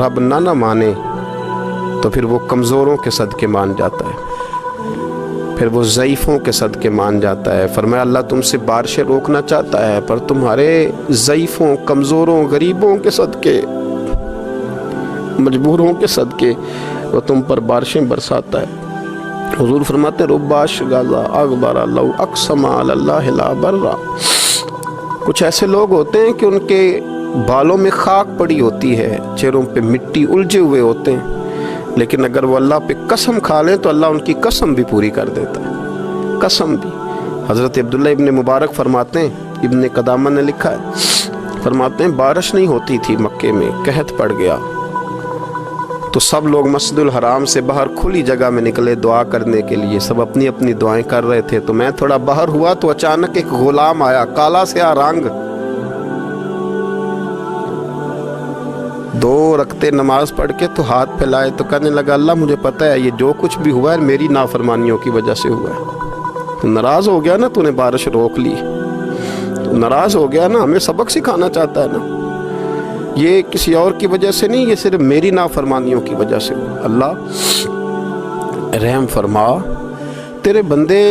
رب نہ مانے تو پھر وہ کمزوروں کے صدقے مان جاتا ہے، پھر وہ ضعیفوں کے صدقے مان جاتا ہے۔ فرمایا اللہ تم سے بارشیں روکنا چاہتا ہے، پر تمہارے ضعیفوں، کمزوروں، غریبوں کے صدقے، مجبوروں کے صدقے وہ تم پر بارشیں برساتا ہے۔ حضور فرماتے ہیں رباش غازہ اغبر لو اقسم علی اللہ لا برا۔ کچھ ایسے لوگ ہوتے ہیں کہ ان کے بالوں میں خاک پڑی ہوتی ہے، چہروں پہ مٹی الجھے ہوئے ہوتے ہیں، لیکن اگر وہ اللہ پہ قسم کھا لیں تو اللہ ان کی قسم بھی پوری کر دیتا ہے، قسم بھی۔ حضرت عبداللہ ابن مبارک فرماتے ہیں، ابن قدامہ نے لکھا ہے، فرماتے ہیں بارش نہیں ہوتی تھی مکے میں، قحط پڑ گیا تو سب لوگ مسجد الحرام سے باہر کھلی جگہ میں نکلے دعا کرنے کے لیے، سب اپنی اپنی دعائیں کر رہے تھے۔ تو میں تھوڑا باہر ہوا تو اچانک ایک غلام آیا، کالا سیاہ رنگ، 2 رکعتیں نماز پڑھ کے تو ہاتھ پھیلائے تو کہنے لگا اللہ مجھے پتہ ہے یہ جو کچھ بھی ہوا ہے میری نافرمانیوں کی وجہ سے ہوا ہے۔ تو ناراض ہو گیا نا، تو نے بارش روک لی، تو ناراض ہو گیا نا، ہمیں سبق سکھانا چاہتا ہے نا، یہ کسی اور کی وجہ سے نہیں، یہ صرف میری نافرمانیوں کی وجہ سے ہوا۔ اللہ رحم فرما، تیرے بندے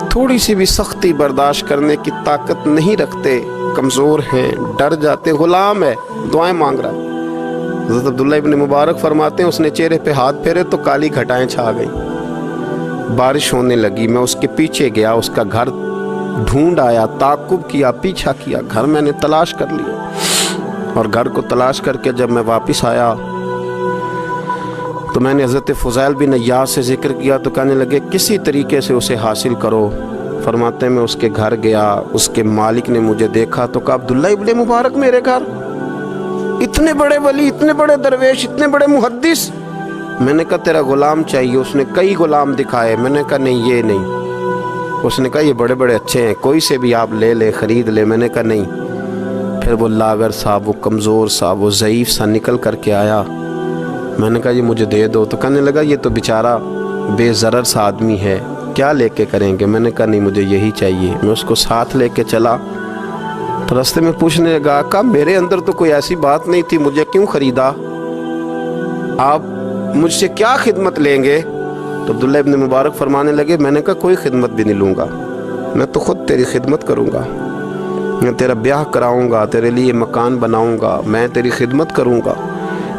تھوڑی سی بھی سختی برداشت کرنے کی طاقت نہیں رکھتے، کمزور ہیں، ڈر جاتے، غلام ہے، دعائیں مانگ رہا ہے۔ حضرت عبداللہ ابن مبارک فرماتے ہیں اس نے چہرے پہ ہاتھ پھیرے تو کالی گھٹائیں چھا گئیں، بارش ہونے لگی، میں اس کے پیچھے گیا، اس کا گھر ڈھونڈ آیا، تعقب کیا، پیچھا کیا، گھر میں نے تلاش کر لیا، اور گھر کو تلاش کر کے جب میں واپس آیا تو میں نے حضرت فضیل بن عیاض سے ذکر کیا تو کہنے لگے کسی طریقے سے اسے حاصل کرو۔ فرماتے ہیں میں اس کے گھر گیا، اس کے مالک نے مجھے دیکھا تو کہا عبداللہ ابن مبارک میرے گھر، اتنے بڑے ولی، اتنے بڑے درویش، اتنے بڑے محدث۔ میں نے کہا تیرا غلام چاہیے۔ اس نے کئی غلام دکھائے، میں نے کہا نہیں یہ نہیں۔ اس نے کہا یہ بڑے بڑے اچھے ہیں، کوئی سے بھی آپ لے لے، خرید لے۔ میں نے کہا نہیں۔ پھر وہ لاغر صاحب، وہ کمزور صاحب، وہ ضعیف سا نکل کر کے آیا، میں نے کہا یہ مجھے دے دو، تو کہنے لگا یہ تو بیچارہ بے ضرر سا آدمی ہے، کیا لے کے کریں گے؟ میں نے کہا نہیں مجھے یہی چاہیے۔ میں اس کو ساتھ لے کے چلا تو رستے میں پوچھنے لگا کہ میرے اندر تو کوئی ایسی بات نہیں تھی، مجھے کیوں خریدا؟ آپ مجھ سے کیا خدمت لیں گے؟ تو عبداللہ ابن مبارک فرمانے لگے میں نے کہا کوئی خدمت بھی نہیں لوں گا، میں تو خود تیری خدمت کروں گا، میں تیرا بیاہ کراؤں گا، تیرے لیے مکان بناؤں گا، میں تیری خدمت کروں گا۔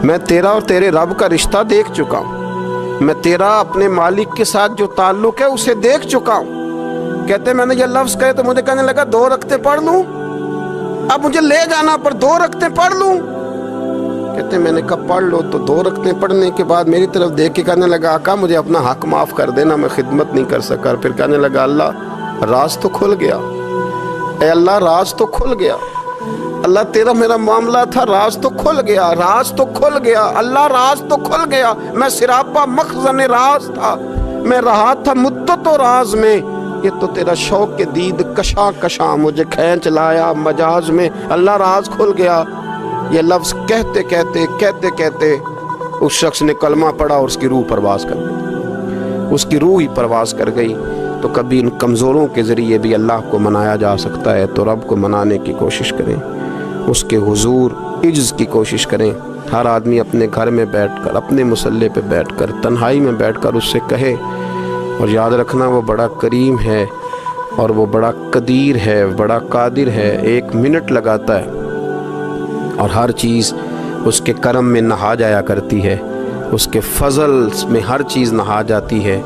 میں تیرا اور تیرے رب کا رشتہ دیکھ چکا ہوں، میں تیرا اپنے مالک کے ساتھ جو تعلق ہے اسے دیکھ چکا ہوں۔ کہتے میں نے یہ لفظ کہے تو مجھے کہنے لگا 2 رکعتیں پڑھ لوں؟ اب مجھے لے جانا پر 2 رکعتیں پڑھ لوں؟ کہتے میں نے کہا پڑھ لو۔ تو 2 رکعتیں پڑھنے کے بعد میری طرف دیکھ کے کہنے لگا آقا مجھے اپنا حق معاف کر دینا، میں خدمت نہیں کر سکا۔ پھر کہنے لگا اللہ راز تو کھل گیا، اے اللہ راز تو کھل گیا، اللہ تیرا میرا معاملہ تھا، راز تو کھل گیا، راز تو کھل گیا، اللہ راز تو کھل گیا۔ میں سراپا مخزن راز تھا، میں رہا تھا مدت و راز میں، یہ تو تیرا شوق کے دید کشاں کشاں مجھے کھینچ لایا مجاز میں، اللہ راز کھل گیا۔ یہ لفظ کہتے کہتے کہتے کہتے اس شخص نے کلمہ پڑھا اور اس کی روح پرواز کر گئی، اس کی روح ہی پرواز کر گئی۔ تو کبھی ان کمزوروں کے ذریعے بھی اللہ کو منایا جا سکتا ہے، تو رب کو منانے کی کوشش کریں، اس کے حضور عجز کی کوشش کریں۔ ہر آدمی اپنے گھر میں بیٹھ کر، اپنے مصلے پہ بیٹھ کر، تنہائی میں بیٹھ کر اس سے کہے، اور یاد رکھنا وہ بڑا کریم ہے اور وہ بڑا قدیر ہے، بڑا قادر ہے، 1 منٹ لگاتا ہے اور ہر چیز اس کے کرم میں نہا جایا کرتی ہے، اس کے فضل میں ہر چیز نہا جاتی ہے۔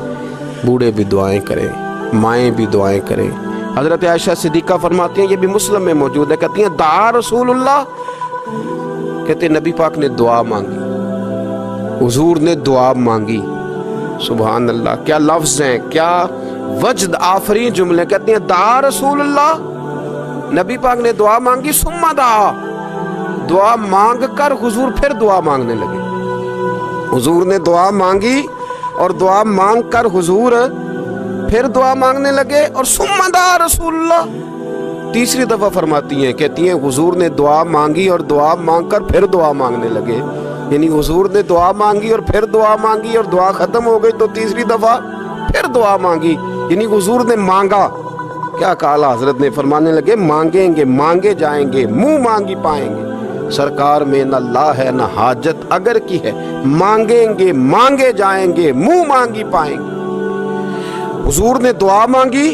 بوڑھے بھی دعائیں کریں، مائیں بھی دعائیں کریں۔ حضرت عائشہ صدیقہ فرماتی ہیں، یہ بھی مسلم میں موجود ہے، کہتی ہیں دعا رسول اللہ، کہتے ہیں نبی پاک نے دعا مانگی، حضور نے دعا مانگی۔ سبحان اللہ، کیا لفظ ہیں، کیا وجد آفرین جملے۔ کہتی ہیں دعا رسول اللہ، نبی پاک نے دعا مانگی، ثم دعا، دعا مانگ کر حضور پھر دعا مانگنے لگے۔ حضور نے دعا مانگی اور دعا مانگ کر حضور پھر دعا مانگنے لگے، اور ثم دعا رسول اللہ، تیسری دفعہ فرماتی ہیں، کہتی ہیں حضور نے دعا مانگی اور دعا مانگ کر پھر دعا مانگنے لگے، یعنی حضور نے دعا مانگی اور پھر دعا مانگی اور دعا ختم ہو گئی تو تیسری دفعہ پھر دعا مانگی، یعنی حضور نے مانگا کیا کہا حضرت نے؟ فرمانے لگے مانگیں گے مانگے جائیں گے، منہ مانگی پائیں گے۔ سرکار میں نہ لا ہے نہ حاجت اگر کی ہے، مانگیں گے مانگے جائیں گے، منہ مانگی پائیں گے۔ حضور نے دعا مانگی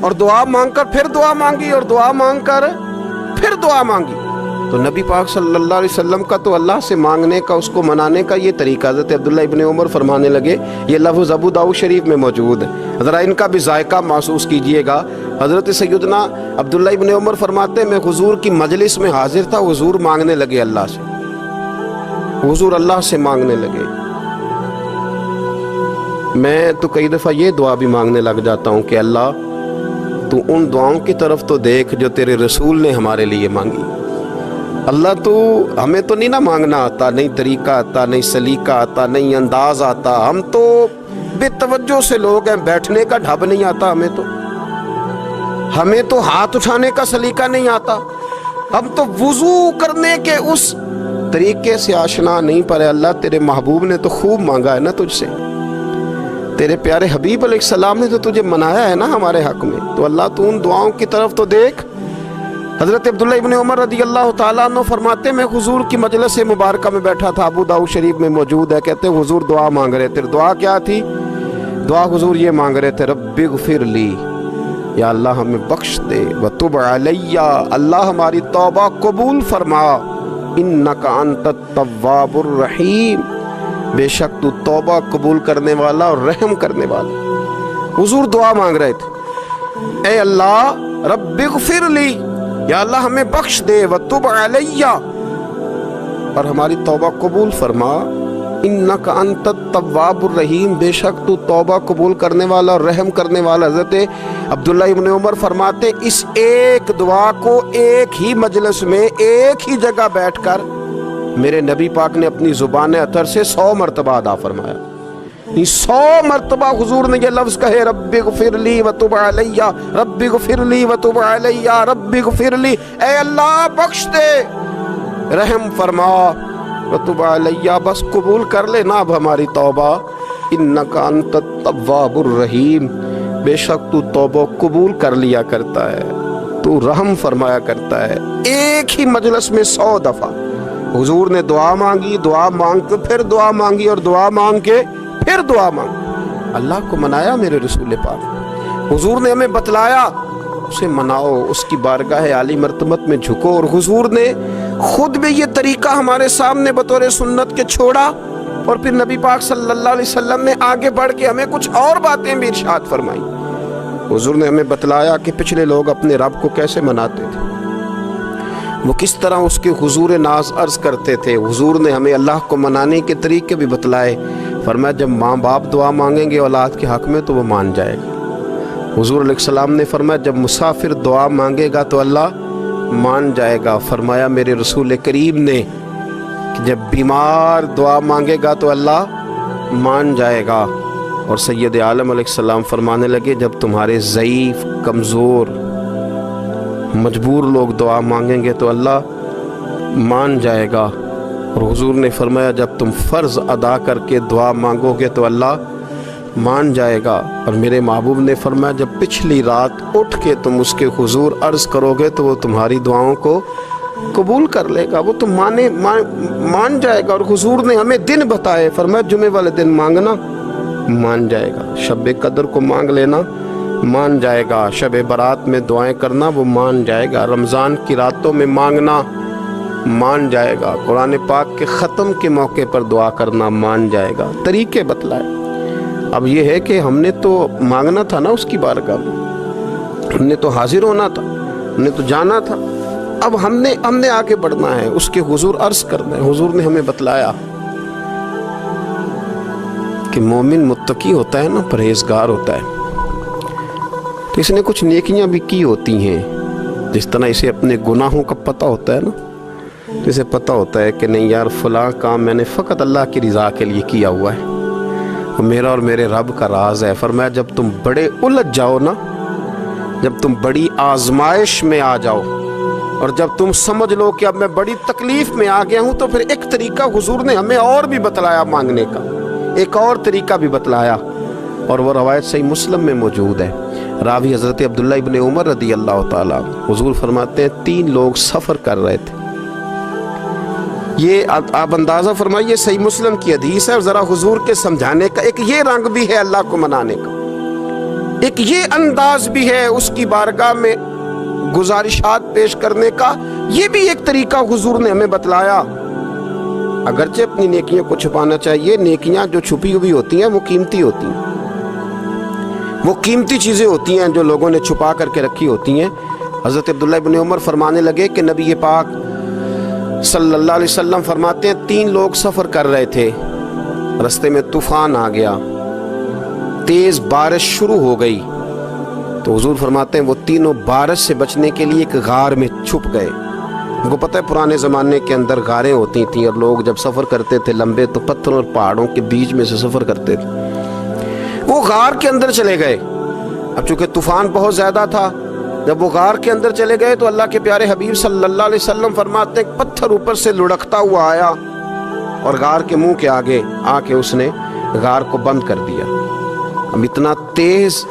اور دعا مانگ کر پھر دعا مانگی اور دعا مانگ کر پھر دعا مانگی۔ تو نبی پاک صلی اللہ علیہ وسلم کا تو اللہ سے مانگنے کا، اس کو منانے کا یہ طریقہ، حضرت عبداللہ ابن عمر فرمانے لگے، یہ لفظ ابو داؤد شریف میں موجود ہے، ذرا ان کا بھی ذائقہ محسوس کیجئے گا۔ حضرت سیدنا عبداللہ ابن عمر فرماتے ہیں میں حضور کی مجلس میں حاضر تھا، حضور مانگنے لگے اللہ سے، حضور اللہ سے مانگنے لگے۔ میں تو کئی دفعہ یہ دعا بھی مانگنے لگ جاتا ہوں کہ اللہ تو ان دعاؤں کی طرف تو دیکھ جو تیرے رسول نے ہمارے لیے مانگی۔ اللہ تو ہمیں تو نہیں نہ مانگنا آتا، نہیں طریقہ آتا، نہیں سلیقہ آتا، نہیں انداز آتا، ہم تو بے توجہ سے لوگ ہیں، بیٹھنے کا ڈھب نہیں آتا ہمیں تو ہاتھ اٹھانے کا سلیقہ نہیں آتا، ہم تو وضو کرنے کے اس طریقے سے آشنا نہیں، پر اللہ تیرے محبوب نے تو خوب مانگا ہے نا تجھ سے، تیرے پیارے حبیب علیہ السلام نے تو تجھے منایا ہے نا ہمارے حق میں، تو اللہ تو ان دعاؤں کی طرف تو دیکھ۔ حضرت عبداللہ ابن عمر رضی اللہ تعالیٰ عنہ فرماتے میں حضور کی مجلس مبارکہ میں بیٹھا تھا، ابو داؤد شریف میں موجود ہے، کہتے ہیں حضور دعا مانگ رہے تھے۔ دعا کیا تھی؟ دعا حضور یہ مانگ رہے تھے، رب اغفر لی، یا اللہ ہمیں بخش دے، وتب علی، اللہ ہماری توبہ قبول فرما، انک انت التواب الرحیم، بے شک تو توبہ قبول کرنے والا اور رحم کرنے والا۔ حضور دعا مانگ رہے تھے، اے اللہ رب اغفر لی، یا اللہ ہمیں بخش دے، وتب علی، اور ہماری توبہ قبول فرما، انک انت التواب الرحیم، بے شک تو توبہ قبول کرنے والا اور رحم کرنے والا۔ حضرت عبداللہ ابن عمر فرماتے اس ایک دعا کو ایک ہی مجلس میں ایک ہی جگہ بیٹھ کر میرے نبی پاک نے اپنی زبان اطہر سے 100 مرتبہ ادا فرمایا۔ 100 مرتبہ حضور نے یہ لفظ کہے، رب اغفر لی وتب علی، رب اغفر لی وتب علی، رب اغفر لی، اے اللہ بخش دے، رحم فرما، وتب علی، بس قبول کر لے نا اب ہماری توبہ، انک انت التواب الرحیم، بے شک تو توبہ قبول کر لیا کرتا ہے، تو رحم فرمایا کرتا ہے۔ ایک ہی مجلس میں 100 دفعہ حضور نے دعا مانگی، دعا مانگ کے پھر دعا مانگی اور دعا مانگ کے پھر دعا مانگ، اللہ کو منایا میرے رسول پاک، حضور نے ہمیں بتلایا اسے مناؤ، اس کی بارگاہ عالی مرتبت میں جھکو، اور حضور نے خود بھی یہ طریقہ ہمارے سامنے بطور سنت کے چھوڑا، اور پھر نبی پاک صلی اللہ علیہ وسلم نے آگے بڑھ کے ہمیں کچھ اور باتیں بھی ارشاد فرمائی۔ حضور نے ہمیں بتلایا کہ پچھلے لوگ اپنے رب کو کیسے مناتے تھے، وہ کس طرح اس کے حضور ناز عرض کرتے تھے۔ حضور نے ہمیں اللہ کو منانے کے طریقے بھی بتلائے، فرمایا جب ماں باپ دعا مانگیں گے اولاد کے حق میں تو وہ مان جائے گا۔ حضور علیہ السلام نے فرمایا جب مسافر دعا مانگے گا تو اللہ مان جائے گا۔ فرمایا میرے رسول کریم نے کہ جب بیمار دعا مانگے گا تو اللہ مان جائے گا، اور سید عالم علیہ السلام فرمانے لگے جب تمہارے ضعیف، کمزور، مجبور لوگ دعا مانگیں گے تو اللہ مان جائے گا، اور حضور نے فرمایا جب تم فرض ادا کر کے دعا مانگو گے تو اللہ مان جائے گا، اور میرے محبوب نے فرمایا جب پچھلی رات اٹھ کے تم اس کے حضور عرض کرو گے تو وہ تمہاری دعاؤں کو قبول کر لے گا، وہ تم مان جائے گا۔ اور حضور نے ہمیں دن بتائے، فرمایا جمعے والے دن مانگنا مان جائے گا، شب قدر کو مانگ لینا مان جائے گا، شب برات میں دعائیں کرنا وہ مان جائے گا، رمضان کی راتوں میں مانگنا مان جائے گا، قرآن پاک کے ختم کے موقع پر دعا کرنا مان جائے گا، طریقے بتلائے۔ اب یہ ہے کہ ہم نے تو مانگنا تھا نا اس کی بارگاہ میں، ہم نے تو حاضر ہونا تھا، ہم نے تو جانا تھا، اب ہم نے آگے بڑھنا ہے، اس کے حضور عرض کرنا ہے۔ حضور نے ہمیں بتلایا کہ مومن متقی ہوتا ہے نا، پرہیزگار ہوتا ہے، تو اس نے کچھ نیکیاں بھی کی ہوتی ہیں، جس طرح اسے اپنے گناہوں کا پتہ ہوتا ہے نا، جسے پتہ ہوتا ہے کہ نہیں یار فلاں کام میں نے فقط اللہ کی رضا کے لیے کیا ہوا ہے، میرا اور میرے رب کا راز ہے۔ فرمایا جب تم بڑے الجھ جاؤ نا، جب تم بڑی آزمائش میں آ جاؤ، اور جب تم سمجھ لو کہ اب میں بڑی تکلیف میں آ گیا ہوں، تو پھر ایک طریقہ حضور نے ہمیں اور بھی بتلایا مانگنے کا، ایک اور طریقہ بھی بتلایا۔ اور وہ روایت صحیح مسلم میں موجود ہے. راوی حضرت عبداللہ ابن عمر رضی اللہ تعالیٰ. حضور فرماتے ہیں 3 لوگ سفر کر رہے تھے. یہ آپ اندازہ فرمائیے صحیح مسلم کی حدیث ہے، اور ذرا حضور کے سمجھانے کا ایک یہ رنگ بھی ہے اللہ کو منانے کا، ایک یہ انداز بھی ہے اس کی بارگاہ میں گزارشات پیش کرنے کا. یہ بھی ایک طریقہ حضور نے ہمیں بتلایا. اگرچہ اپنی نیکیوں کو چھپانا چاہیے، نیکیاں جو چھپی ہوئی ہوتی ہیں وہ قیمتی ہوتی ہیں، وہ قیمتی چیزیں ہوتی ہیں جو لوگوں نے چھپا کر کے رکھی ہوتی ہیں. حضرت عبداللہ ابن عمر فرمانے لگے کہ نبی پاک صلی اللہ علیہ وسلم فرماتے ہیں 3 لوگ سفر کر رہے تھے، رستے میں طوفان آ گیا، تیز بارش شروع ہو گئی. تو حضور فرماتے ہیں وہ تینوں بارش سے بچنے کے لیے ایک غار میں چھپ گئے. ان کو پتہ ہے پرانے زمانے کے اندر غاریں ہوتی تھیں، اور لوگ جب سفر کرتے تھے لمبے تو پتھروں اور پہاڑوں کے بیچ میں سے سفر کرتے تھے. وہ غار کے اندر چلے گئے. اب چونکہ طوفان بہت زیادہ تھا، جب وہ غار کے اندر چلے گئے تو اللہ کے پیارے حبیب صلی اللہ علیہ وسلم فرماتے ہیں پتھر اوپر سے لڑکتا ہوا آیا اور غار کے منہ کے آگے آ کے اس نے غار کو بند کر دیا. اب اتنا تیز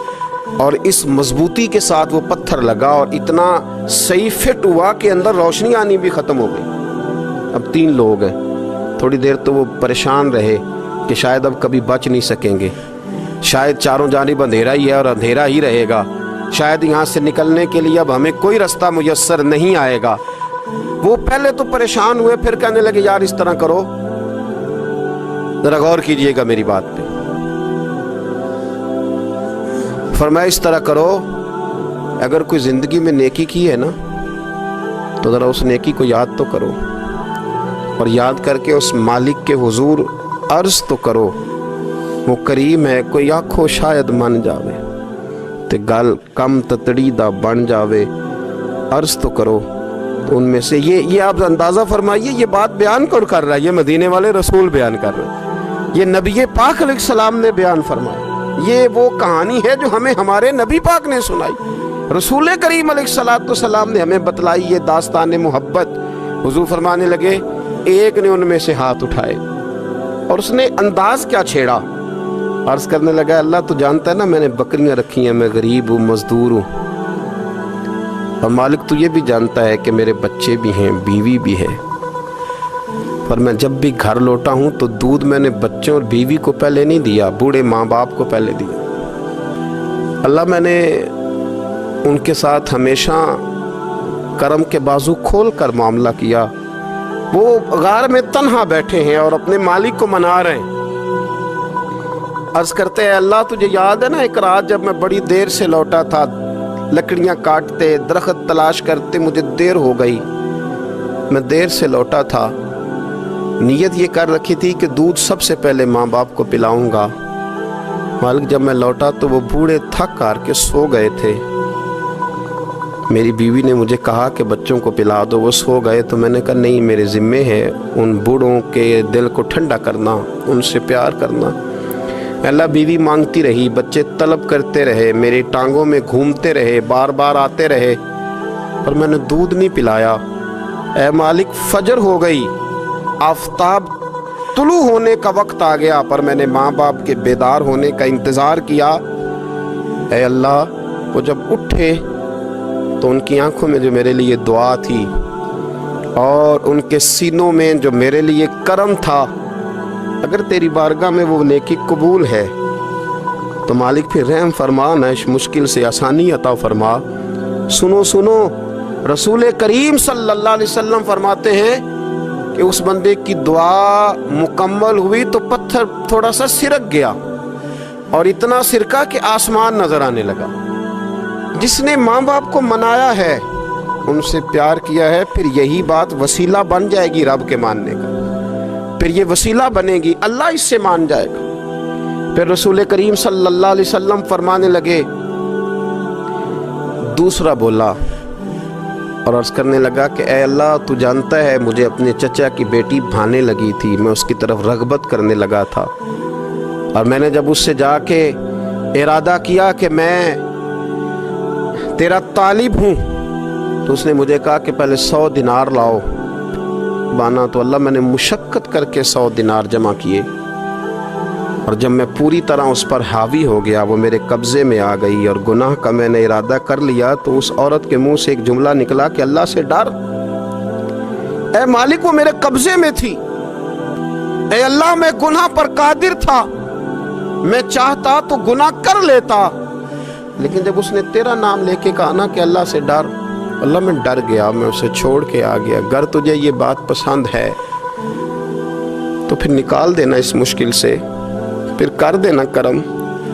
اور اس مضبوطی کے ساتھ وہ پتھر لگا اور اتنا صحیح فٹ ہوا کہ اندر روشنی آنی بھی ختم ہو گئی. اب 3 لوگ ہیں. تھوڑی دیر تو وہ پریشان رہے کہ شاید اب کبھی بچ نہیں سکیں گے، شاید چاروں جانب اندھیرا ہی ہے اور اندھیرا ہی رہے گا، شاید یہاں سے نکلنے کے لیے اب ہمیں کوئی رستہ میسر نہیں آئے گا. وہ پہلے تو پریشان ہوئے، پھر کہنے لگے یار اس طرح کرو، ذرا غور کیجئے گا میری بات پہ. فرمایا اس طرح کرو، اگر کوئی زندگی میں نیکی کی ہے نا تو ذرا اس نیکی کو یاد تو کرو، اور یاد کر کے اس مالک کے حضور عرض تو کرو. وہ کریم ہے، کوئی آنکھو شاید من جاوے تے گل کم تتڑی دا بن جاوے. عرض تو کرو. تو ان میں سے یہ آپ اندازہ فرمائیے، یہ بات بیان کر رہا ہے، یہ مدینے والے رسول بیان کر رہے ہیں، یہ نبی پاک علیہ السلام نے بیان فرمایا. یہ وہ کہانی ہے جو ہمیں ہمارے نبی پاک نے سنائی، رسول کریم علیہ السلام نے ہمیں بتلائی. یہ داستان محبت. حضور فرمانے لگے ایک نے ان میں سے ہاتھ اٹھائے اور اس نے انداز کیا چھیڑا. عرض کرنے لگا اللہ تو جانتا ہے نا میں نے بکریاں رکھی ہیں، میں غریب ہوں، مزدور ہوں، اور مالک تو یہ بھی جانتا ہے کہ میرے بچے بھی ہیں، بیوی بھی ہے، پر میں جب بھی گھر لوٹا ہوں تو دودھ میں نے بچوں اور بیوی کو پہلے نہیں دیا، بوڑھے ماں باپ کو پہلے دیا. اللہ میں نے ان کے ساتھ ہمیشہ کرم کے بازو کھول کر معاملہ کیا. وہ غار میں تنہا بیٹھے ہیں اور اپنے مالک کو منا رہے ہیں. عرض کرتے ہیں اللہ تجھے یاد ہے نا ایک رات جب میں بڑی دیر سے لوٹا تھا، لکڑیاں کاٹتے درخت تلاش کرتے مجھے دیر ہو گئی، میں دیر سے لوٹا تھا، نیت یہ کر رکھی تھی کہ دودھ سب سے پہلے ماں باپ کو پلاؤں گا. مالک جب میں لوٹا تو وہ بوڑھے تھک کر کے سو گئے تھے. میری بیوی نے مجھے کہا کہ بچوں کو پلا دو، وہ سو گئے. تو میں نے کہا نہیں، میرے ذمے ہے ان بوڑھوں کے دل کو ٹھنڈا کرنا، ان سے پیار کرنا. اللہ بیوی مانگتی رہی، بچے طلب کرتے رہے، میری ٹانگوں میں گھومتے رہے، بار بار آتے رہے، پر میں نے دودھ نہیں پلایا. اے مالک فجر ہو گئی، آفتاب طلوع ہونے کا وقت آ گیا، پر میں نے ماں باپ کے بیدار ہونے کا انتظار کیا. اے اللہ وہ جب اٹھے تو ان کی آنکھوں میں جو میرے لیے دعا تھی اور ان کے سینوں میں جو میرے لیے کرم تھا، اگر تیری بارگاہ میں وہ نیکی قبول ہے تو مالک پھر رحم فرما، نہ اس مشکل سے آسانی عطا فرما. سنو رسول کریم صلی اللہ علیہ وسلم فرماتے ہیں کہ اس بندے کی دعا مکمل ہوئی تو پتھر تھوڑا سا سرک گیا، اور اتنا سرکا کہ آسمان نظر آنے لگا. جس نے ماں باپ کو منایا ہے، ان سے پیار کیا ہے، پھر یہی بات وسیلہ بن جائے گی رب کے ماننے کا، پھر یہ وسیلہ بنے گی، اللہ اس سے مان جائے گا. پھر رسول کریم صلی اللہ علیہ وسلم فرمانے لگے، دوسرا بولا اور عرض کرنے لگا کہ اے اللہ تو جانتا ہے مجھے اپنے چچا کی بیٹی بھانے لگی تھی، میں اس کی طرف رغبت کرنے لگا تھا، اور میں نے جب اس سے جا کے ارادہ کیا کہ میں تیرا طالب ہوں تو اس نے مجھے کہا کہ پہلے 100 دینار لاؤ. بانا تو اللہ میں نے مشقت کر کے 100 دینار جمع کیے. اور جب میں پوری طرح اس پر حاوی ہو گیا، وہ میرے قبضے میں آ گئی اور گناہ کا میں نے ارادہ کر لیا، تو اس عورت کے منہ سے ایک جملہ نکلا کہ اللہ سے ڈر، اے مالک وہ میرے قبضے میں تھی، اے اللہ میں گناہ پر قادر تھا، میں چاہتا تو گناہ کر لیتا، لیکن جب اس نے تیرا نام لے کے کہا نا کہ اللہ سے ڈر، اللہ میں ڈر گیا، میں اسے چھوڑ کے آ گیا۔ اگر تجھے یہ بات پسند ہے تو پھر نکال دینا اس مشکل سے، پھر کر دینا کرم۔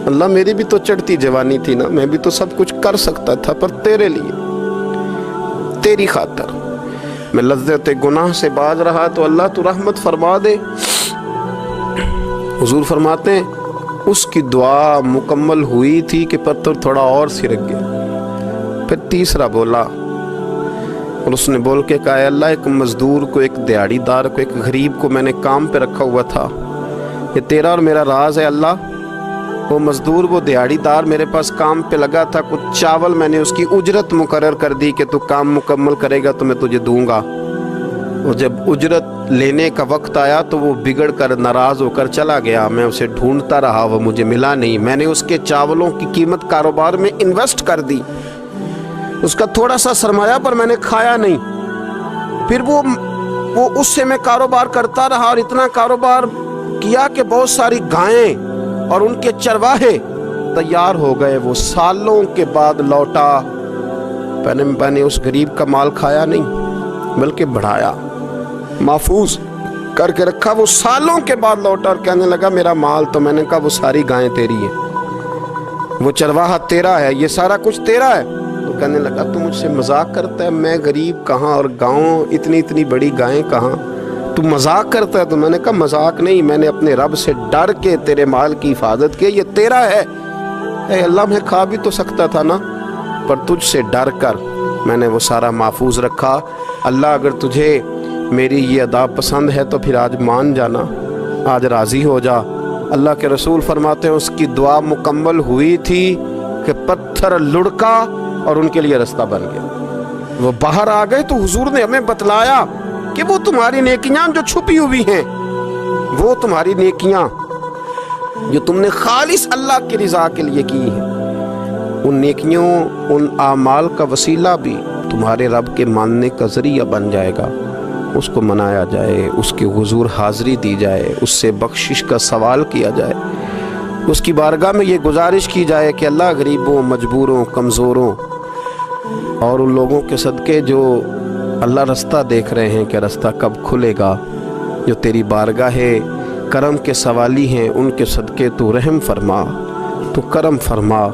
اللہ میری بھی تو چڑھتی جوانی تھی نا، میں بھی تو سب کچھ کر سکتا تھا، پر تیرے لیے، تیری خاطر میں لذت گناہ سے باز رہا، تو اللہ تو رحمت فرما دے۔ حضور فرماتے ہیں اس کی دعا مکمل ہوئی تھی کہ پتھر تھوڑا اور سرک گیا۔ پھر تیسرا بولا اور اس نے بول کے کہا، اے اللہ ایک مزدور کو، ایک دیہڑی دار کو، ایک غریب کو میں نے کام پہ رکھا ہوا تھا، یہ تیرا اور میرا راز ہے اللہ۔ وہ مزدور، وہ دیہڑی دار میرے پاس کام پہ لگا تھا، کچھ چاول میں نے اس کی اجرت مقرر کر دی کہ تو کام مکمل کرے گا تو میں تجھے دوں گا، اور جب اجرت لینے کا وقت آیا تو وہ بگڑ کر ناراض ہو کر چلا گیا، میں اسے ڈھونڈتا رہا، وہ مجھے ملا نہیں، میں نے اس کے چاولوں کی قیمت کاروبار میں انویسٹ کر دی، اس کا تھوڑا سا سرمایہ پر میں نے کھایا نہیں، پھر وہ اس سے میں کاروبار کرتا رہا اور اتنا کاروبار کیا کہ بہت ساری گائیں اور ان کے چرواہے تیار ہو گئے، وہ سالوں کے بعد لوٹا، میں نے اس غریب کا مال کھایا نہیں بلکہ بڑھایا، محفوظ کر کے رکھا، وہ سالوں کے بعد لوٹا اور کہنے لگا میرا مال، تو میں نے کہا وہ ساری گائیں تیری ہیں، وہ چرواہا تیرا ہے، یہ سارا کچھ تیرا ہے، تو کہنے لگا تو مجھ سے مذاق کرتا ہے، میں غریب کہاں اور گاؤں اتنی بڑی گائیں کہاں، تو مذاق کرتا ہے؟ تو میں نے کہا مذاق نہیں، میں نے اپنے رب سے ڈر کے تیرے مال کی حفاظت کی، یہ تیرا ہے، اے اللہ میں کھا بھی تو سکتا تھا نا، پر تجھ سے ڈر کر میں نے وہ سارا محفوظ رکھا۔ اللہ اگر تجھے میری یہ ادا پسند ہے تو پھر آج مان جانا، آج راضی ہو جا۔ اللہ کے رسول فرماتے ہیں اس کی دعا مکمل ہوئی تھی کہ پتھر لڑکا اور ان کے لیے رستہ بن گیا، وہ باہر آ گئے۔ تو حضور نے ہمیں بتلایا کہ وہ تمہاری نیکیاں جو چھپی ہوئی ہیں، وہ تمہاری نیکیاں جو تم نے خالص اللہ کی رضا کے لیے کی ہیں، ان نیکیوں، ان اعمال کا وسیلہ بھی تمہارے رب کے ماننے کا ذریعہ بن جائے گا، اس کو منایا جائے، اس کے حضور حاضری دی جائے، اس سے بخشش کا سوال کیا جائے، اس کی بارگاہ میں یہ گزارش کی جائے کہ اللہ غریبوں، مجبوروں، کمزوروں اور ان لوگوں کے صدقے جو اللہ رستہ دیکھ رہے ہیں کہ رستہ کب کھلے گا، جو تیری بارگاہ کرم کے سوالی ہیں، ان کے صدقے تو رحم فرما، تو کرم فرما،